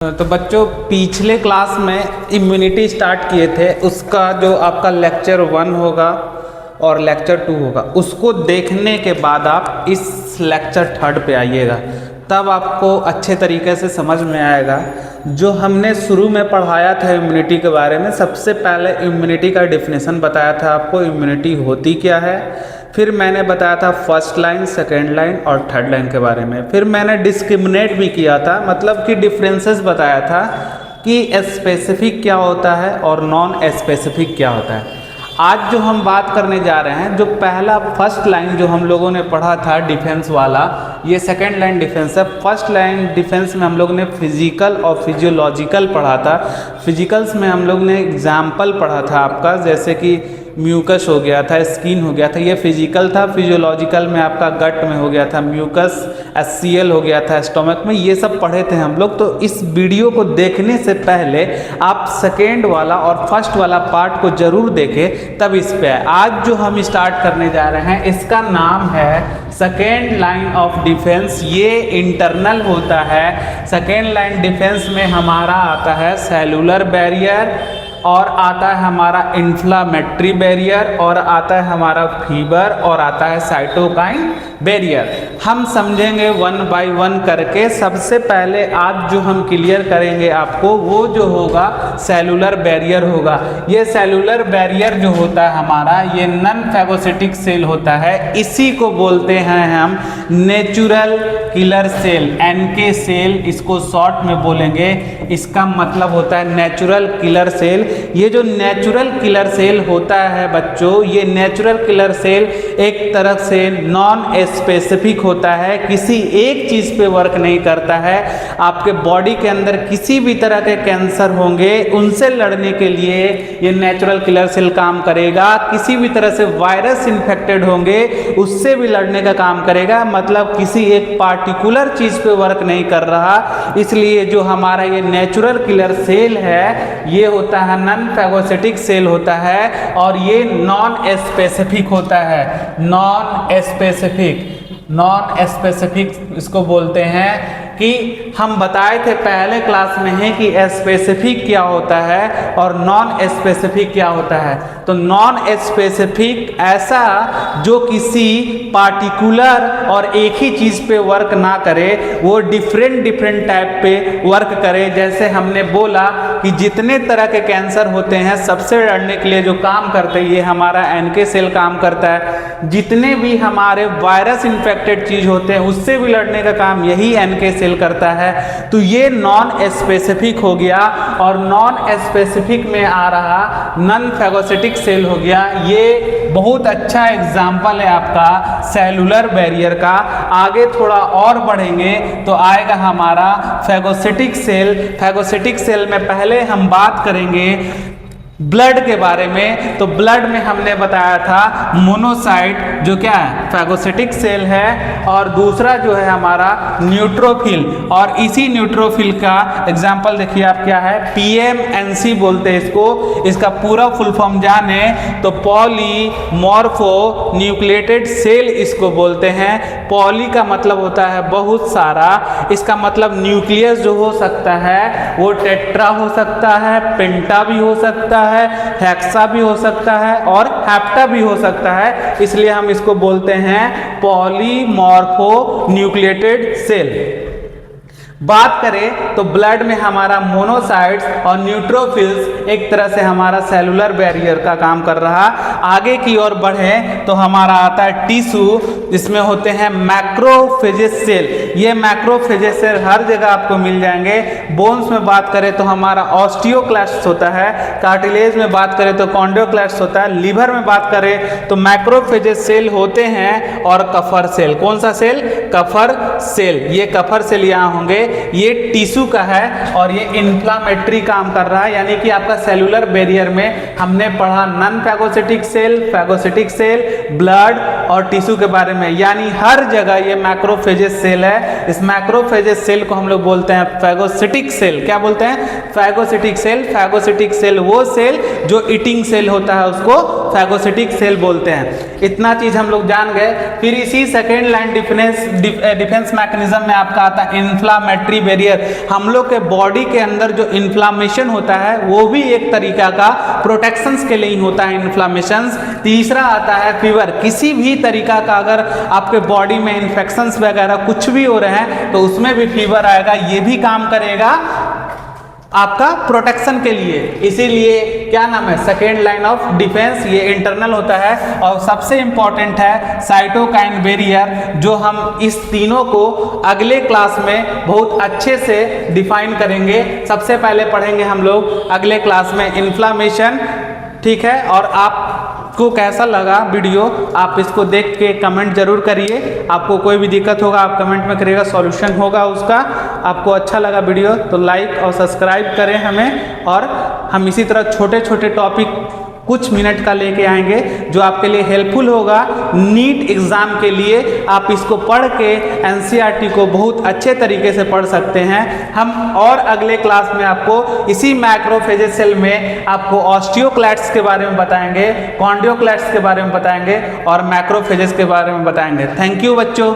तो बच्चों पिछले क्लास में इम्यूनिटी स्टार्ट किए थे, उसका जो आपका लेक्चर 1 होगा और लेक्चर 2 होगा, उसको देखने के बाद आप इस लेक्चर 3 पे आइएगा, तब आपको अच्छे तरीके से समझ में आएगा। जो हमने शुरू में पढ़ाया था इम्यूनिटी के बारे में, सबसे पहले इम्यूनिटी का डिफिनेशन बताया था आपको, इम्यूनिटी होती क्या है। फिर मैंने बताया था फर्स्ट लाइन, सेकेंड लाइन और थर्ड लाइन के बारे में। फिर मैंने डिस्क्रिमिनेट भी किया था, मतलब कि डिफरेंसेस बताया था कि स्पेसिफिक क्या होता है और नॉन स्पेसिफिक क्या होता है। आज जो हम बात करने जा रहे हैं, जो पहला फर्स्ट लाइन जो हम लोगों ने पढ़ा था डिफेंस वाला, ये सेकेंड लाइन डिफेंस है। फर्स्ट लाइन डिफेंस में हम लोग ने फिजिकल और फिजियोलॉजिकल पढ़ा था। फिजिकल्स में हम लोग ने एग्जाम्पल पढ़ा था आपका, जैसे कि म्यूकस हो गया था, स्किन हो गया था, ये फिजिकल था। फिजियोलॉजिकल में आपका गट में हो गया था म्यूकस, HCl हो गया था स्टोमक में, ये सब पढ़े थे हम लोग। तो इस वीडियो को देखने से पहले आप सेकेंड वाला और फर्स्ट वाला पार्ट को जरूर देखें, तब इस पे आए। आज जो हम स्टार्ट करने जा रहे हैं, इसका नाम है सेकेंड लाइन ऑफ डिफेंस। ये इंटरनल होता है। सेकेंड लाइन डिफेंस में हमारा आता है सेलुलर बैरियर, और आता है हमारा इन्फ्लामेटरी बैरियर, और आता है हमारा फीवर, और आता है साइटोकाइन बैरियर। हम समझेंगे 1 बाय 1 करके। सबसे पहले आज जो हम क्लियर करेंगे आपको, वो जो होगा सेलुलर बैरियर होगा। ये सेलुलर बैरियर जो होता है हमारा, ये नॉन फैगोसिटिक सेल होता है। इसी को बोलते हैं हम natural killer cell, NK cell इसको शॉर्ट में बोलेंगे। इसका मतलब होता है नेचुरल किलर सेल। ये जो नेचुरल किलर सेल होता है बच्चों, ये नेचुरल किलर सेल एक तरह से नॉन स्पेसिफिक होता है, किसी एक चीज पे वर्क नहीं करता है। आपके बॉडी के अंदर किसी भी तरह के कैंसर होंगे, उनसे लड़ने के लिए ये नेचुरल किलर सेल काम करेगा। किसी भी तरह से वायरस इन्फेक्टेड होंगे, उससे भी लड़ने का काम करेगा। मतलब किसी एक पार्टिकुलर चीज पे वर्क नहीं कर रहा। इसलिए जो हमारा ये नेचुरल किलर सेल है, ये होता है नॉन फैगोसिटिक सेल होता है, और ये नॉन स्पेसिफिक होता है। नॉन स्पेसिफिक इसको बोलते हैं। कि हम बताए थे पहले क्लास में है कि स्पेसिफिक क्या होता है और नॉन स्पेसिफिक क्या होता है। तो नॉन स्पेसिफिक ऐसा जो किसी पार्टिकुलर और एक ही चीज पे वर्क ना करे, वो डिफरेंट टाइप पे वर्क करे। जैसे हमने बोला कि जितने तरह के कैंसर होते हैं, सबसे लड़ने के लिए जो काम करते हैं, ये हमारा NK सेल काम करता है। जितने भी हमारे वायरस इन्फेक्टेड चीज होते हैं, उससे भी लड़ने का काम यही NK सेल करता है। तो ये नॉन स्पेसिफिक हो गया, और नॉन स्पेसिफिक में आ रहा नॉन फैगोसिटिक सेल हो गया। ये बहुत अच्छा एग्जाम्पल है आपका सेलुलर बैरियर का। आगे थोड़ा और बढ़ेंगे तो आएगा हमारा फैगोसिटिक सेल। फैगोसिटिक सेल में पहले हम बात करेंगे ब्लड के बारे में। तो ब्लड में हमने बताया था मोनोसाइट, जो क्या है फैगोसिटिक सेल है, और दूसरा जो है हमारा न्यूट्रोफिल। और इसी न्यूट्रोफिल का एग्जांपल देखिए आप, क्या है PMNC बोलते हैं इसको। इसका पूरा फुल फॉर्म जाने तो पॉलीमॉर्फो न्यूक्लिएटेड सेल इसको बोलते हैं। पॉली का मतलब होता है बहुत सारा, इसका मतलब न्यूक्लियस जो हो सकता है वो टेट्रा हो सकता है, पेंटा भी हो सकता है, हेक्सा भी हो सकता है, और हेप्टा भी हो सकता है। इसलिए हम इसको बोलते हैं पॉलीमॉर्फो न्यूक्लिएटेड सेल। बात करें तो ब्लड में हमारा मोनोसाइट्स और न्यूट्रोफिल्स एक तरह से हमारा सेलुलर बैरियर का काम कर रहा। आगे की ओर बढ़े तो हमारा आता है टिश्यू, जिसमें होते हैं मैक्रोफेजेस सेल। ये मैक्रोफेजेस सेल हर जगह आपको मिल जाएंगे। बोन्स में बात करें तो हमारा ऑस्टियोक्लास्ट होता है, कार्टिलेज में बात करें तो कॉन्ड्रोक्लास्ट होता है, लिवर में बात करें तो मैक्रोफेजेस सेल होते हैं, और कफर सेल। कौन सा सेल? कफर सेल। ये कफर सेल यहाँ होंगे। ये टिश्यू का है, और ये इन्फ्लामेटरी काम कर रहा है। यानी कि आपका सेलुलर बैरियर में हमने पढ़ा non phagocytic cell, phagocytic cell, blood और टिश्यू के बारे में। यानी हर जगह ये मैक्रोफेजेस सेल है। इस मैक्रोफेजेस सेल को हम लोग बोलते हैं फैगोसिटिक सेल। क्या बोलते हैं? Phagocytic cell. फैगोसिटिक सेल वो सेल जो ईटिंग सेल होता है उसको फैगोसिटिक सेल बोलते हैं। इतना चीज हम लोग जान गए। फिर इसी सेकेंड लाइन डिफेंस मैकेनिज्म में आपका आता है इन्फ्लामेटरी बैरियर। हम लोग के बॉडी के अंदर जो इन्फ्लामेशन होता है वो भी एक तरीका का प्रोटेक्शंस के लिए ही होता है, इन्फ्लामेशंस। तीसरा आता है फीवर। किसी भी तरीका का अगर आपके बॉडी में इन्फेक्शंस वगैरह कुछ भी हो रहे हैं तो उसमें भी फीवर आएगा, ये भी काम करेगा आपका प्रोटेक्शन के लिए। इसीलिए क्या नाम है, सेकेंड लाइन ऑफ डिफेंस, ये इंटरनल होता है। और सबसे इंपॉर्टेंट है साइटोकाइन बैरियर, जो हम इस तीनों को अगले क्लास में बहुत अच्छे से डिफाइन करेंगे। सबसे पहले पढ़ेंगे हम लोग अगले क्लास में इन्फ्लामेशन, ठीक है। और आपको कैसा लगा वीडियो, आप इसको देख के कमेंट जरूर करिए। आपको कोई भी दिक्कत होगा आप कमेंट में करिएगा, सॉल्यूशन होगा उसका। आपको अच्छा लगा वीडियो तो लाइक और सब्सक्राइब करें हमें। और हम इसी तरह छोटे छोटे टॉपिक कुछ मिनट का लेके आएंगे जो आपके लिए हेल्पफुल होगा नीट एग्जाम के लिए। आप इसको पढ़ के एनसीईआरटी को बहुत अच्छे तरीके से पढ़ सकते हैं हम। और अगले क्लास में आपको इसी मैक्रोफेजेस सेल में आपको ऑस्टियोक्लास्ट्स के बारे में बताएंगे, कॉन्ड्रियोक्लास्ट्स के बारे में बताएंगे और मैक्रोफेजेस के बारे में बताएंगे। थैंक यू बच्चों।